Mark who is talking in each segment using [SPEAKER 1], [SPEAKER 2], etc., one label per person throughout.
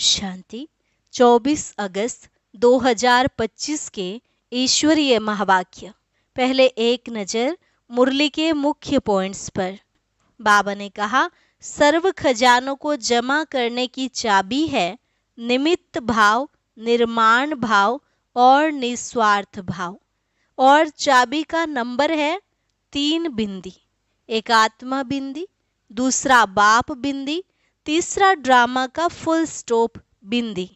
[SPEAKER 1] शांति। 24 अगस्त 2025 के ईश्वरीय महावाक्य। पहले एक नज़र मुरली के मुख्य पॉइंट्स पर। बाबा ने कहा, सर्व खजानों को जमा करने की चाबी है निमित्त भाव, निर्माण भाव और निस्वार्थ भाव। और चाबी का नंबर है 3 बिंदी। एक आत्मा बिंदी, दूसरा बाप बिंदी, तीसरा ड्रामा का फुल स्टॉप बिंदी।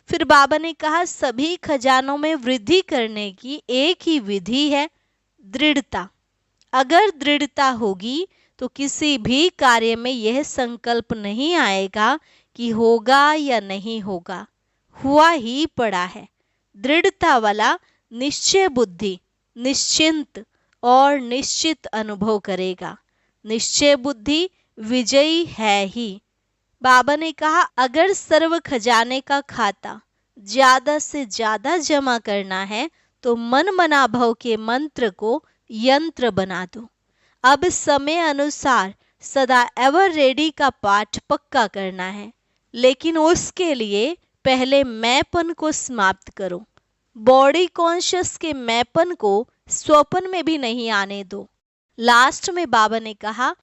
[SPEAKER 1] फिर बाबा ने कहा, सभी खजानों में वृद्धि करने की एक ही विधि है, दृढ़ता। अगर दृढ़ता होगी तो किसी भी कार्य में यह संकल्प नहीं आएगा कि होगा या नहीं होगा, हुआ ही पड़ा है। दृढ़ता वाला निश्चय बुद्धि निश्चिंत और निश्चित अनुभव करेगा। निश्चय बुद्धि विजयी है ही। बाबा ने कहा, अगर सर्व खजाने का खाता ज्यादा से ज्यादा जमा करना है तो मन मना भव के मंत्र को यंत्र बना दो। अब समय अनुसार सदा एवर रेडी का पाठ पक्का करना है, लेकिन उसके लिए पहले मैंपन को समाप्त करो। बॉडी कॉन्शियस के मैंपन को स्वप्न में भी नहीं आने दो। लास्ट में बाबा ने कहा,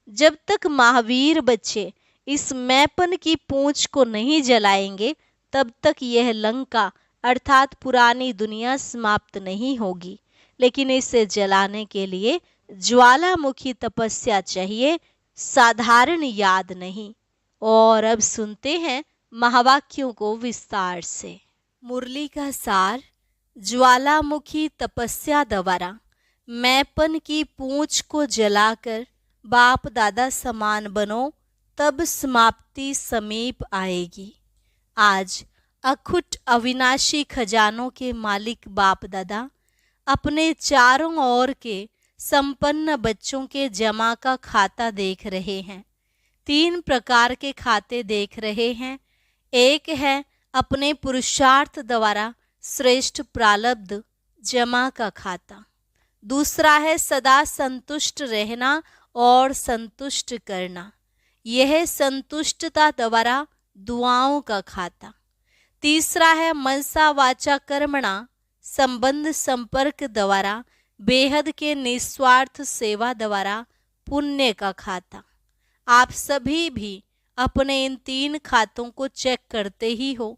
[SPEAKER 1] जब तक महावीर बच्चे इस मैंपन की पूंछ को नहीं जलाएंगे तब तक यह लंका अर्थात पुरानी दुनिया समाप्त नहीं होगी। लेकिन इसे जलाने के लिए ज्वालामुखी तपस्या चाहिए, साधारण याद नहीं। और अब सुनते हैं महावाक्यों को विस्तार से। मुरली का सार। ज्वालामुखी तपस्या द्वारा मैंपन की पूंछ को जलाकर बाप दादा समान बनो, तब समाप्ति समीप आएगी। आज अखुट अविनाशी खजानों के मालिक बाप दादा अपने चारों ओर के संपन्न बच्चों के जमा का खाता देख रहे हैं। 3 प्रकार के खाते देख रहे हैं। एक है अपने पुरुषार्थ द्वारा श्रेष्ठ प्रारब्ध जमा का खाता। दूसरा है सदा संतुष्ट रहना और संतुष्ट करना, यह संतुष्टता द्वारा दुआओं का खाता। तीसरा है मनसा वाचा कर्मणा संबंध संपर्क द्वारा बेहद के निस्वार्थ सेवा द्वारा पुण्य का खाता। आप सभी भी अपने इन 3 खातों को चेक करते ही हो।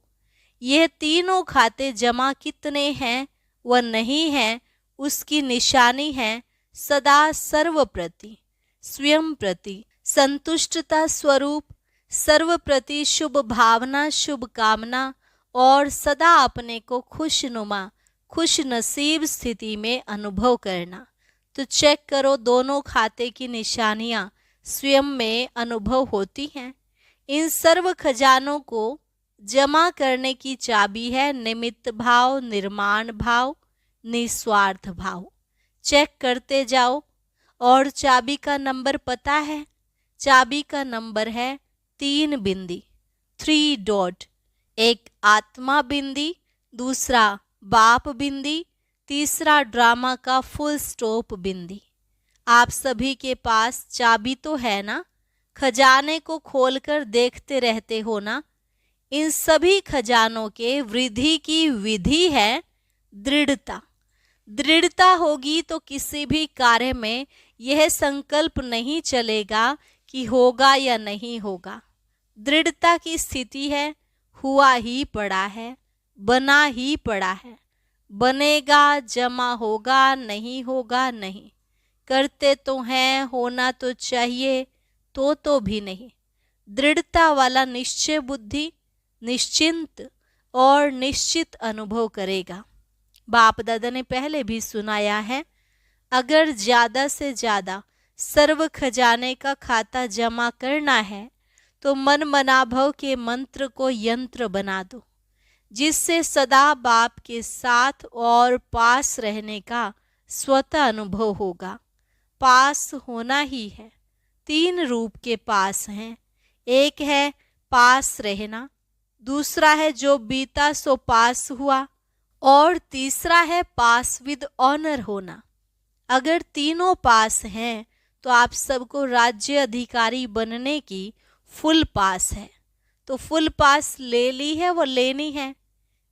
[SPEAKER 1] यह तीनों खाते जमा कितने हैं व नहीं हैं, उसकी निशानी है सदा सर्व प्रति, स्वयं प्रति संतुष्टता स्वरूप, सर्व प्रति शुभ भावना, शुभ कामना और सदा अपने को खुशनुमा खुश नसीब स्थिति में अनुभव करना। तो चेक करो, दोनों खाते की निशानियां स्वयं में अनुभव होती हैं। इन सर्व खजानों को जमा करने की चाबी है निमित्त भाव, निर्माण भाव, निस्वार्थ भाव। चेक करते जाओ। और चाबी का नंबर पता है? चाबी का नंबर है 3 बिंदी, 3 डॉट। एक आत्मा बिंदी, दूसरा बाप बिंदी, तीसरा ड्रामा का फुल स्टॉप बिंदी। आप सभी के पास चाबी तो है ना? खजाने को खोलकर देखते रहते हो ना? इन सभी खजानों के वृद्धि की विधि है दृढ़ता। दृढ़ता होगी तो किसी भी कार्य में यह संकल्प नहीं चलेगा कि होगा या नहीं होगा। दृढ़ता की स्थिति है हुआ ही पड़ा है, बना ही पड़ा है। बनेगा, जमा होगा, नहीं होगा नहीं। करते तो हैं, होना तो चाहिए, तो भी नहीं। दृढ़ता वाला निश्चय बुद्धि निश्चिंत और निश्चित अनुभव करेगा। बाप दादा ने पहले भी सुनाया है, अगर ज्यादा से ज्यादा सर्व खजाने का खाता जमा करना है तो मन मनाभव के मंत्र को यंत्र बना दो, जिससे सदा बाप के साथ और पास रहने का स्वतः अनुभव होगा। पास होना ही है। 3 रूप के पास हैं। एक है पास रहना, दूसरा है जो बीता सो पास हुआ, और तीसरा है पास विद ऑनर होना। अगर तीनों पास हैं तो आप सबको राज्य अधिकारी बनने की फुल पास है। तो फुल पास ले ली है वो लेनी है।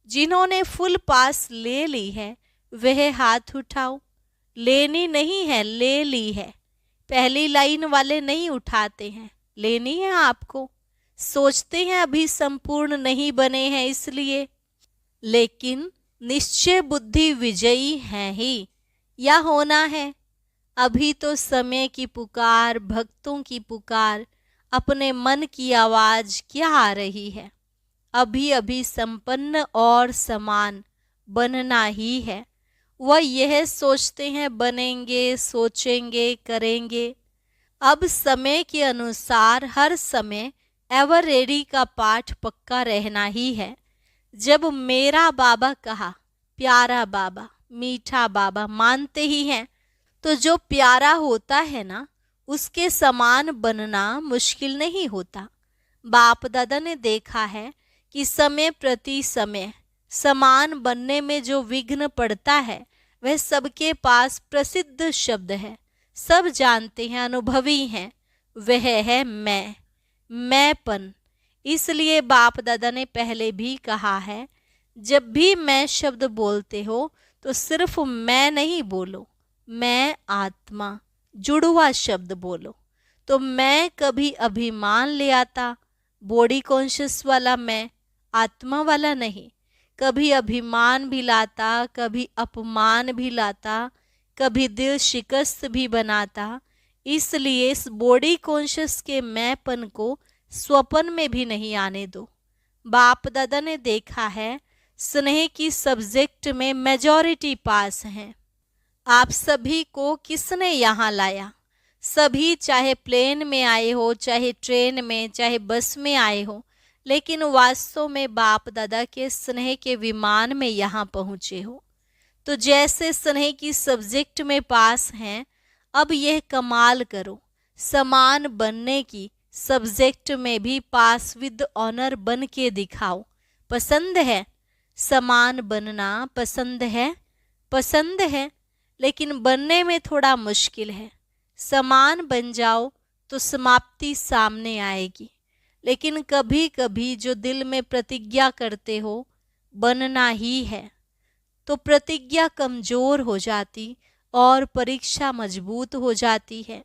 [SPEAKER 1] जिन्होंने फुल पास ले ली है वह हाथ उठाओ। लेनी नहीं है, ले ली है। पहली लाइन वाले नहीं उठाते हैं, लेनी है आपको। सोचते हैं अभी संपूर्ण नहीं बने हैं इसलिए, लेकिन निश्चय बुद्धि विजयी है ही, या होना है। अभी तो समय की पुकार, भक्तों की पुकार, अपने मन की आवाज क्या आ रही है। अभी अभी संपन्न और समान बनना ही है। वह यह सोचते हैं बनेंगे, सोचेंगे, करेंगे। अब समय के अनुसार हर समय एवर रेडी का पाठ पक्का रहना ही है। जब मेरा बाबा कहा, प्यारा बाबा, मीठा बाबा मानते ही हैं, तो जो प्यारा होता है ना, उसके समान बनना मुश्किल नहीं होता। बाप दादा ने देखा है कि समय प्रति समय समान बनने में जो विघ्न पड़ता है वह सबके पास प्रसिद्ध शब्द है, सब जानते हैं, अनुभवी हैं। वह है मैंपन। इसलिए बाप दादा ने पहले भी कहा है, जब भी मैं शब्द बोलते हो तो सिर्फ मैं नहीं बोलो, मैं आत्मा जुड़वा शब्द बोलो। तो मैं कभी अभिमान ले आता, बॉडी कॉन्शियस वाला मैं, आत्मा वाला नहीं। कभी अभिमान भी लाता, कभी अपमान भी लाता, कभी दिल शिकस्त भी बनाता। इसलिए इस बॉडी कॉन्शियस के मैंपन को स्वप्न में भी नहीं आने दो। बाप दादा ने देखा है, स्नेह की सब्जेक्ट में मेजॉरिटी पास हैं। आप सभी को किसने यहाँ लाया? सभी चाहे प्लेन में आए हो, चाहे ट्रेन में, चाहे बस में आए हो, लेकिन वास्तव में बाप दादा के स्नेह के विमान में यहाँ पहुँचे हो। तो जैसे स्नेह की सब्जेक्ट में पास हैं, अब यह कमाल करो, समान बनने की सब्जेक्ट में भी पास विद ऑनर बन के दिखाओ। पसंद है समान बनना? पसंद है? पसंद है, लेकिन बनने में थोड़ा मुश्किल है। समान बन जाओ तो समाप्ति सामने आएगी। लेकिन कभी कभी जो दिल में प्रतिज्ञा करते हो बनना ही है, तो प्रतिज्ञा कमजोर हो जाती और परीक्षा मजबूत हो जाती है।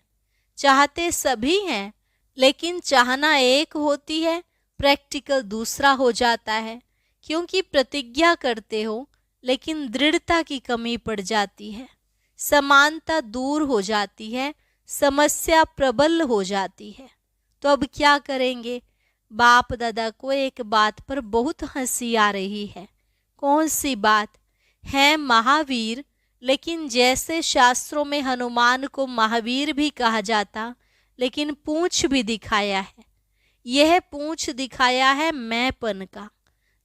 [SPEAKER 1] चाहते सभी हैं, लेकिन चाहना एक होती है, प्रैक्टिकल दूसरा हो जाता है। क्योंकि प्रतिज्ञा करते हो लेकिन दृढ़ता की कमी पड़ जाती है, समानता दूर हो जाती है, समस्या प्रबल हो जाती है। तो अब क्या करेंगे? बाप दादा को एक बात पर बहुत हंसी आ रही है। कौन सी बात? है महावीर, लेकिन जैसे शास्त्रों में हनुमान को महावीर भी कहा जाता, लेकिन पूंछ भी दिखाया है। यह पूंछ दिखाया है मैंपन का।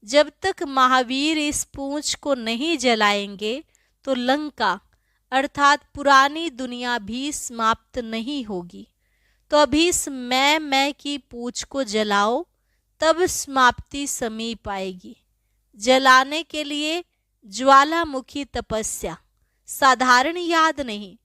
[SPEAKER 1] जब तक महावीर इस पूंछ को नहीं जलाएंगे तो लंका अर्थात पुरानी दुनिया भी समाप्त नहीं होगी। तो अभी इस मैं की पूंछ को जलाओ, तब समाप्ति समीप आएगी। जलाने के लिए ज्वालामुखी तपस्या, साधारण याद नहीं,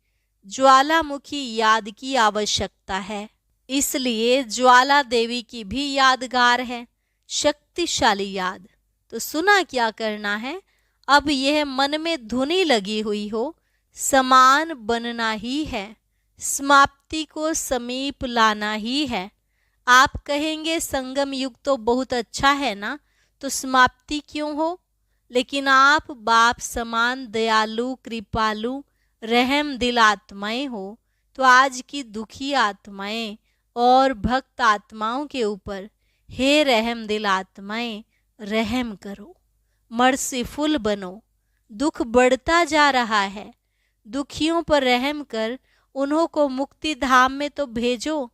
[SPEAKER 1] ज्वालामुखी याद की आवश्यकता है। इसलिए ज्वाला देवी की भी यादगार है, शक्तिशाली याद। तो सुना क्या करना है? अब यह मन में धुनी लगी हुई हो, समान बनना ही है, समाप्ति को समीप लाना ही है। आप कहेंगे संगम युग तो बहुत अच्छा है ना, तो समाप्ति क्यों हो? लेकिन आप बाप समान दयालु, कृपालु, रहम दिल आत्माएं हो, तो आज की दुखी आत्माएं और भक्त आत्माओं के ऊपर हे रहम दिल आत्माएं रहम करो, मर्सीफुल बनो। दुख बढ़ता जा रहा है, दुखियों पर रहम कर उन्हों को मुक्ति धाम में तो भेजो।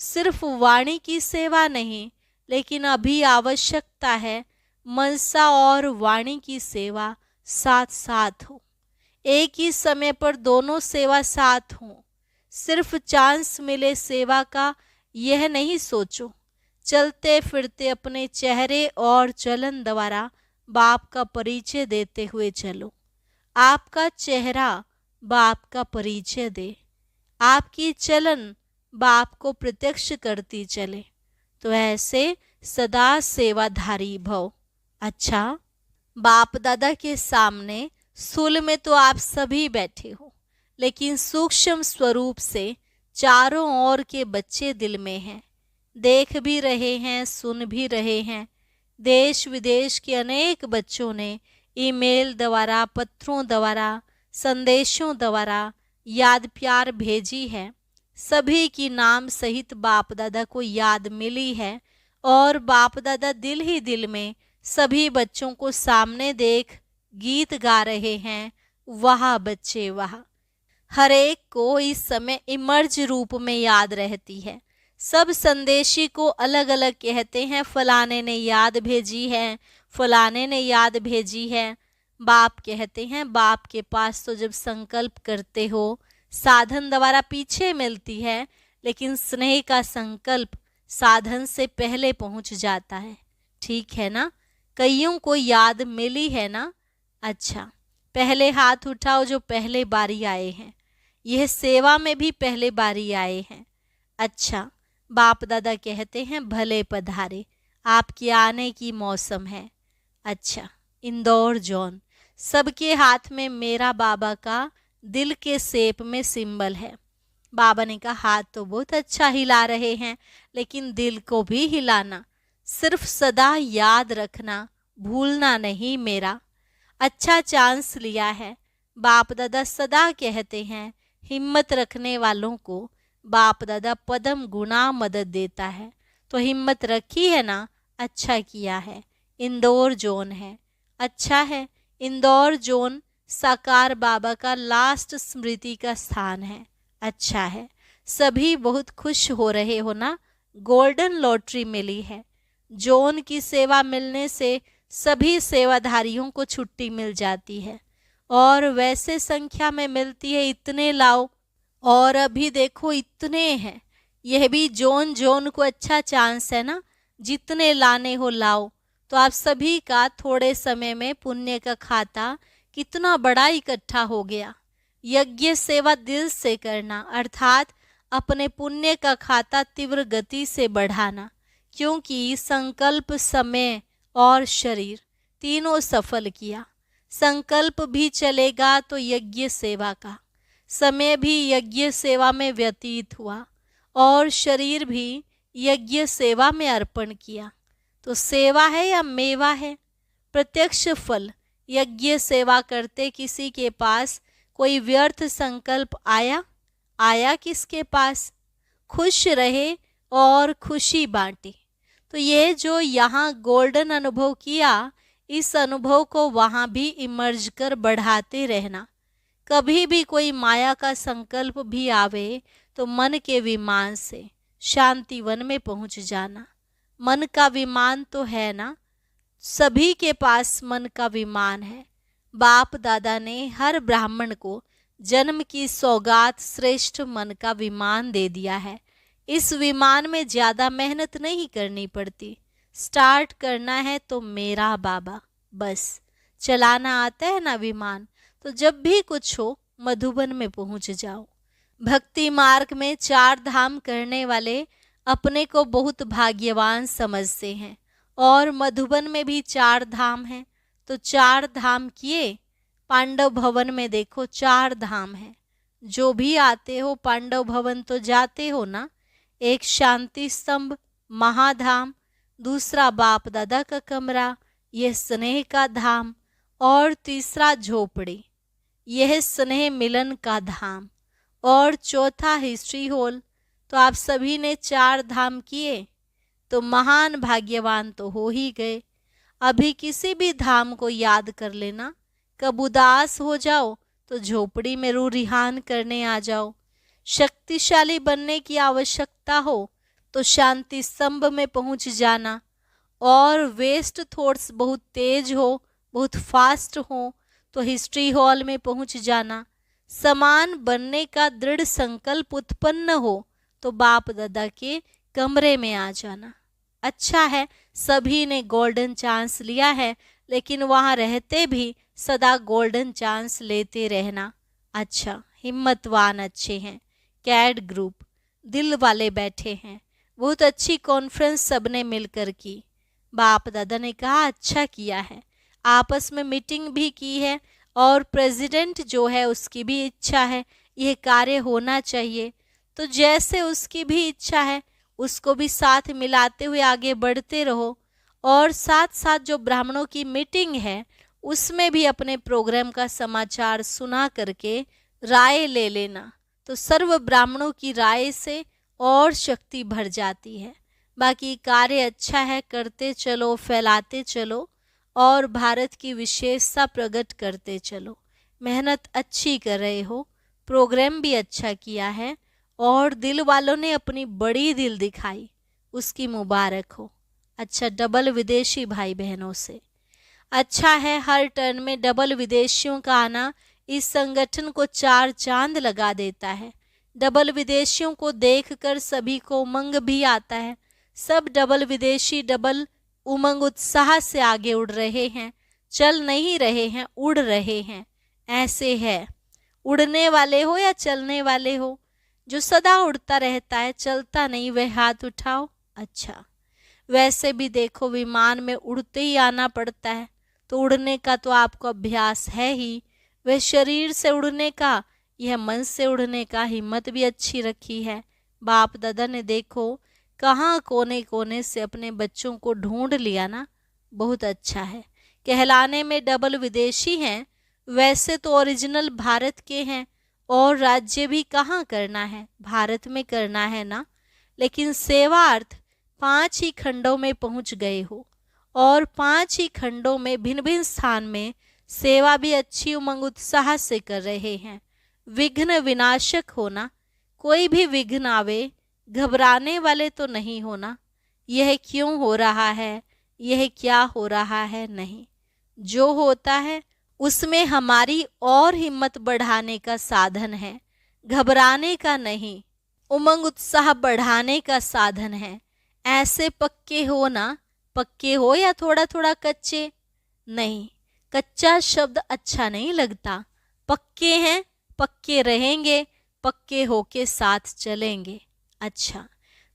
[SPEAKER 1] सिर्फ वाणी की सेवा नहीं, लेकिन अभी आवश्यकता है मनसा और वाणी की सेवा साथ साथ हो। एक ही समय पर दोनों सेवा साथ हो। सिर्फ चांस मिले सेवा का यह नहीं सोचो। चलते फिरते अपने चेहरे और चलन द्वारा बाप का परिचय देते हुए चलो। आपका चेहरा बाप का परिचय दे, आपकी चलन बाप को प्रत्यक्ष करती चले। तो ऐसे सदा सेवाधारी भव। अच्छा, बाप दादा के सामने स्थूल में तो आप सभी बैठे हो, लेकिन सूक्ष्म स्वरूप से चारों ओर के बच्चे दिल में हैं, देख भी रहे हैं, सुन भी रहे हैं। देश विदेश के अनेक बच्चों ने ईमेल द्वारा, पत्रों द्वारा, संदेशों द्वारा याद प्यार भेजी है। सभी की नाम सहित बाप दादा को याद मिली है और बाप दादा दिल ही दिल में सभी बच्चों को सामने देख गीत गा रहे हैं, वाह बच्चे वाह। हर एक को इस समय इमर्ज रूप में याद रहती है। सब संदेशी को अलग अलग कहते हैं, फलाने ने याद भेजी है, फलाने ने याद भेजी है। बाप कहते हैं, बाप के पास तो जब संकल्प करते हो साधन द्वारा पीछे मिलती है, लेकिन स्नेह का संकल्प साधन से पहले पहुंच जाता है। ठीक है ना? कईयों को याद मिली है ना? अच्छा, पहले हाथ उठाओ जो पहले बारी आए हैं। यह सेवा में भी पहले बारी आए हैं। अच्छा, बाप दादा कहते हैं भले पधारे, आपके आने की मौसम है। अच्छा, इंदौर जोन, सबके हाथ में मेरा बाबा का दिल के शेप में सिंबल है। बाबा ने कहा हाथ तो बहुत अच्छा हिला रहे हैं, लेकिन दिल को भी हिलाना, सिर्फ सदा याद रखना, भूलना नहीं मेरा। अच्छा चांस लिया है। बाप दादा सदा कहते हैं हिम्मत रखने वालों को बाप दादा पदम गुना मदद देता है। तो हिम्मत रखी है ना? अच्छा किया है। इंदौर जोन है, अच्छा है। इंदौर जोन साकार बाबा का लास्ट स्मृति का स्थान है, अच्छा है। सभी बहुत खुश हो रहे हो ना? गोल्डन लॉटरी मिली है। जोन की सेवा मिलने से सभी सेवाधारियों को छुट्टी मिल जाती है, और वैसे संख्या में मिलती है, इतने लाओ। और अभी देखो इतने हैं, यह भी जोन जोन को अच्छा चांस है ना, जितने लाने हो लाओ। तो आप सभी का थोड़े समय में पुण्य का खाता कितना बड़ा इकट्ठा हो गया। यज्ञ सेवा दिल से करना, अर्थात अपने पुण्य का खाता तीव्र गति से बढ़ाना, क्योंकि संकल्प, समय और शरीर तीनों सफल किया। संकल्प भी चलेगा तो यज्ञ सेवा का, समय भी यज्ञ सेवा में व्यतीत हुआ, और शरीर भी यज्ञ सेवा में अर्पण किया। तो सेवा है या मेवा है? प्रत्यक्ष फल। यज्ञ सेवा करते किसी के पास कोई व्यर्थ संकल्प आया? आया किसके पास? खुश रहे और खुशी बांटी। तो ये जो यहाँ गोल्डन अनुभव किया, इस अनुभव को वहाँ भी इमर्ज कर बढ़ाते रहना। कभी भी कोई माया का संकल्प भी आवे तो मन के विमान से शांति वन में पहुँच जाना। मन का विमान तो है ना, सभी के पास मन का विमान है। बाप दादा ने हर ब्राह्मण को जन्म की सौगात श्रेष्ठ मन का विमान दे दिया है। इस विमान में ज़्यादा मेहनत नहीं करनी पड़ती। स्टार्ट करना है तो मेरा बाबा, बस चलाना आता है ना विमान, तो जब भी कुछ हो मधुबन में पहुंच जाओ। भक्ति मार्ग में 4 धाम करने वाले अपने को बहुत भाग्यवान समझते हैं, और मधुबन में भी 4 धाम हैं। तो 4 धाम किए। पांडव भवन में देखो 4 धाम हैं। जो भी आते हो पांडव भवन तो जाते हो ना। एक शांति स्तंभ महाधाम, दूसरा बाप दादा का कमरा, यह स्नेह का धाम, और तीसरा झोपड़ी, यह स्नेह मिलन का धाम, और चौथा हिस्ट्री हॉल। तो आप सभी ने 4 धाम किए तो महान भाग्यवान तो हो ही गए। अभी किसी भी धाम को याद कर लेना। कब उदास हो जाओ तो झोपड़ी में रूह रिहान करने आ जाओ। शक्तिशाली बनने की आवश्यकता हो तो शांति स्तंभ में पहुंच जाना, और वेस्ट थॉट्स बहुत तेज हो, बहुत फास्ट हो तो हिस्ट्री हॉल में पहुंच जाना। समान बनने का दृढ़ संकल्प उत्पन्न हो तो बाप दादा के कमरे में आ जाना। अच्छा है, सभी ने गोल्डन चांस लिया है, लेकिन वहाँ रहते भी सदा गोल्डन चांस लेते रहना। अच्छा, हिम्मतवान अच्छे हैं। कैड ग्रुप, दिल वाले बैठे हैं। बहुत अच्छी कॉन्फ्रेंस सबने मिलकर की। बाप दादा ने कहा अच्छा किया है, आपस में मीटिंग भी की है और प्रेसिडेंट जो है उसकी भी इच्छा है यह कार्य होना चाहिए, तो जैसे उसकी भी इच्छा है उसको भी साथ मिलाते हुए आगे बढ़ते रहो। और साथ साथ जो ब्राह्मणों की मीटिंग है उसमें भी अपने प्रोग्राम का समाचार सुना करके राय ले लेना, तो सर्व ब्राह्मणों की राय से और शक्ति भर जाती है। बाकी कार्य अच्छा है, करते चलो, फैलाते चलो और भारत की विशेषता प्रकट करते चलो। मेहनत अच्छी कर रहे हो, प्रोग्राम भी अच्छा किया है और दिल वालों ने अपनी बड़ी दिल दिखाई, उसकी मुबारक हो। अच्छा, डबल विदेशी भाई बहनों से अच्छा है, हर टर्न में डबल विदेशियों का आना इस संगठन को चार चांद लगा देता है। डबल विदेशियों को देखकर सभी को उमंग भी आता है। सब डबल विदेशी डबल उमंग उत्साह से आगे उड़ रहे हैं, चल नहीं रहे हैं, उड़ रहे हैं। ऐसे है, उड़ने वाले हो या चलने वाले हो? जो सदा उड़ता रहता है, चलता नहीं, वह हाथ उठाओ। अच्छा, वैसे भी देखो विमान में उड़ते ही आना पड़ता है, तो उड़ने का तो आपको अभ्यास है ही। वह शरीर से उड़ने का, यह मन से उड़ने का, हिम्मत भी अच्छी रखी है। बाप दादा ने देखो कहाँ कोने कोने से अपने बच्चों को ढूंढ लिया ना, बहुत अच्छा है। कहलाने में डबल विदेशी हैं, वैसे तो ओरिजिनल भारत के हैं और राज्य भी कहाँ करना है, भारत में करना है ना। लेकिन सेवार्थ 5 ही खंडों में पहुंच गए हो और 5 ही खंडों में भिन्न भिन्न स्थान में सेवा भी अच्छी उमंग उत्साह से कर रहे हैं। विघ्न विनाशक होना, कोई भी विघ्न आवे घबराने वाले तो नहीं होना। यह क्यों हो रहा है, यह क्या हो रहा है, नहीं, जो होता है उसमें हमारी और हिम्मत बढ़ाने का साधन है, घबराने का नहीं, उमंग उत्साह बढ़ाने का साधन है। ऐसे पक्के हो ना, पक्के हो या थोड़ा थोड़ा कच्चे, नहीं, कच्चा शब्द अच्छा नहीं लगता। पक्के हैं, पक्के रहेंगे, पक्के होके साथ चलेंगे। अच्छा,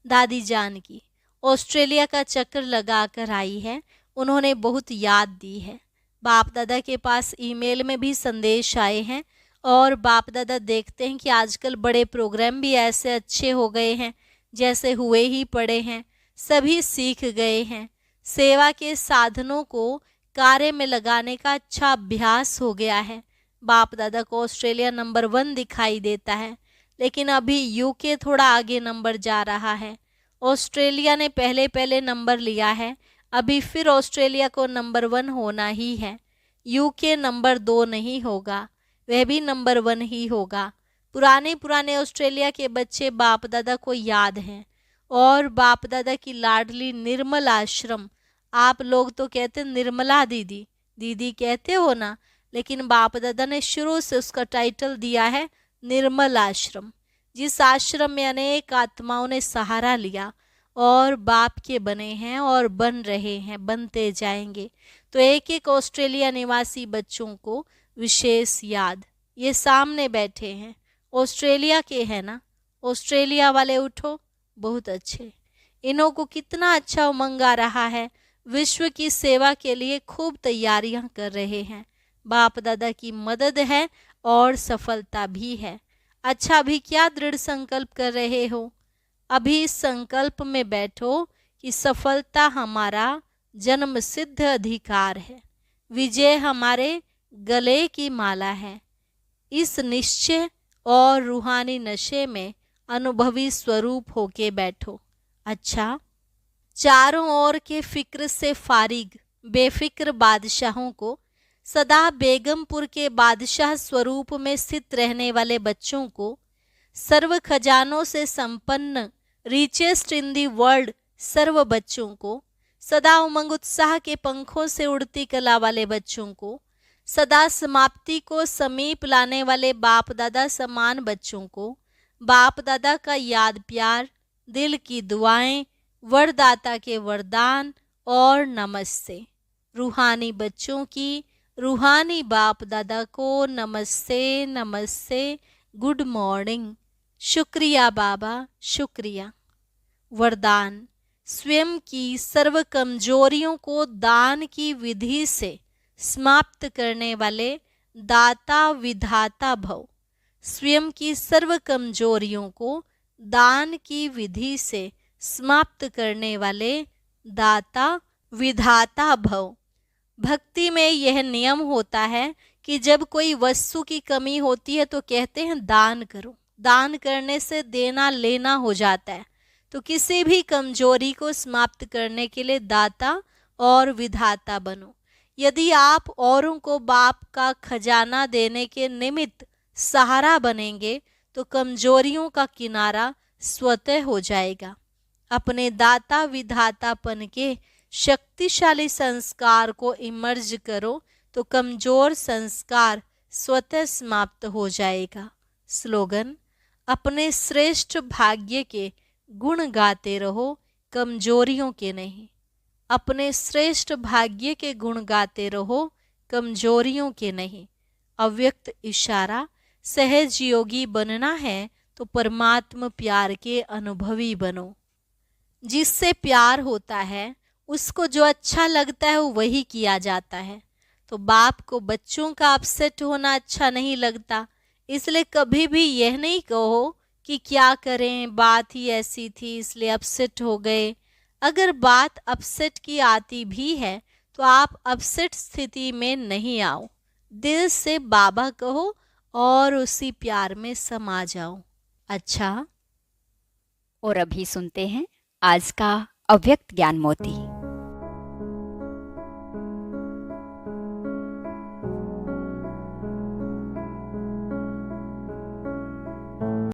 [SPEAKER 1] दादी जान की ऑस्ट्रेलिया का चक्कर लगा कर आई है, उन्होंने बहुत याद दी है। बाप दादा के पास ईमेल में भी संदेश आए हैं और बाप दादा देखते हैं कि आजकल बड़े प्रोग्राम भी ऐसे अच्छे हो गए हैं जैसे हुए ही पड़े हैं, सभी सीख गए हैं। सेवा के साधनों को कार्य में लगाने का अच्छा अभ्यास हो गया है। बाप दादा को ऑस्ट्रेलिया नंबर 1 दिखाई देता है, लेकिन अभी यूके थोड़ा आगे नंबर जा रहा है। ऑस्ट्रेलिया ने पहले पहले नंबर लिया है, अभी फिर ऑस्ट्रेलिया को नंबर 1 होना ही है। यूके नंबर 2 नहीं होगा, वह भी नंबर 1 ही होगा। पुराने पुराने ऑस्ट्रेलिया के बच्चे बाप दादा को याद हैं और बाप दादा की लाडली निर्मल आश्रम, आप लोग तो कहते निर्मला दीदी, दीदी कहते हो ना, लेकिन बाप दादा ने शुरू से उसका टाइटल दिया है निर्मल आश्रम, जिस आश्रम में अनेक आत्माओं ने सहारा लिया और बाप के बने हैं और बन रहे हैं, बनते जाएंगे। तो एक एक ऑस्ट्रेलिया निवासी बच्चों को विशेष याद, ये सामने बैठे हैं, ऑस्ट्रेलिया के हैं ना, ऑस्ट्रेलिया वाले उठो, बहुत अच्छे। इन्हों को कितना अच्छा उमंग आ रहा है, विश्व की सेवा के लिए खूब तैयारियां कर रहे हैं। बाप दादा की मदद है और सफलता भी है। अच्छा, अभी क्या दृढ़ संकल्प कर रहे हो? अभी इस संकल्प में बैठो कि सफलता हमारा जन्म सिद्ध अधिकार है, विजय हमारे गले की माला है। इस निश्चय और रूहानी नशे में अनुभवी स्वरूप होके बैठो। अच्छा, चारों ओर के फिक्र से फारिग बेफिक्र बादशाहों को, सदा बेगमपुर के बादशाह स्वरूप में स्थित रहने वाले बच्चों को, सर्व खजानों से संपन्न रिचेस्ट इन दी वर्ल्ड सर्व बच्चों को, सदा उमंग उत्साह के पंखों से उड़ती कला वाले बच्चों को, सदा समाप्ति को समीप लाने वाले बाप दादा समान बच्चों को, बाप दादा का याद प्यार, दिल की दुआएं, वरदाता के वरदान और नमस्ते। रूहानी बच्चों की, रूहानी बाप दादा को नमस्ते, नमस्ते, गुड मॉर्निंग। शुक्रिया बाबा, शुक्रिया। वरदान। स्वयं की सर्व कमजोरियों को दान की विधि से समाप्त करने वाले दाता विधाता भव। स्वयं की सर्व कमजोरियों को दान की विधि से समाप्त करने वाले दाता विधाता भव। भक्ति में यह नियम होता है कि जब कोई वस्तु की कमी होती है तो कहते हैं दान करो। दान करने से देना लेना हो जाता है। तो किसी भी कमजोरी को समाप्त करने के लिए दाता और विधाता बनो। यदि आप औरों को बाप का खजाना देने के निमित्त सहारा बनेंगे तो कमजोरियों का किनारा स्वतः हो जाएगा। अपने दाता विधातापन के शक्तिशाली संस्कार को इमर्ज करो तो कमजोर संस्कार स्वतः समाप्त हो जाएगा। स्लोगन। अपने श्रेष्ठ भाग्य के गुण गाते रहो, कमजोरियों के नहीं। अपने श्रेष्ठ भाग्य के गुण गाते रहो, कमजोरियों के नहीं। अव्यक्त इशारा। सहज योगी बनना है तो परमात्म प्यार के अनुभवी बनो। जिससे प्यार होता है उसको जो अच्छा लगता है वही किया जाता है। तो बाप को बच्चों का अपसेट होना अच्छा नहीं लगता, इसलिए कभी भी यह नहीं कहो कि क्या करें, बात ही ऐसी थी इसलिए अपसेट हो गए। अगर बात अपसेट की आती भी है तो आप अपसेट स्थिति में नहीं आओ, दिल से बाबा कहो और उसी प्यार में समा जाओ। अच्छा।
[SPEAKER 2] और अभी सुनते हैं आज का अव्यक्त ज्ञान मोती।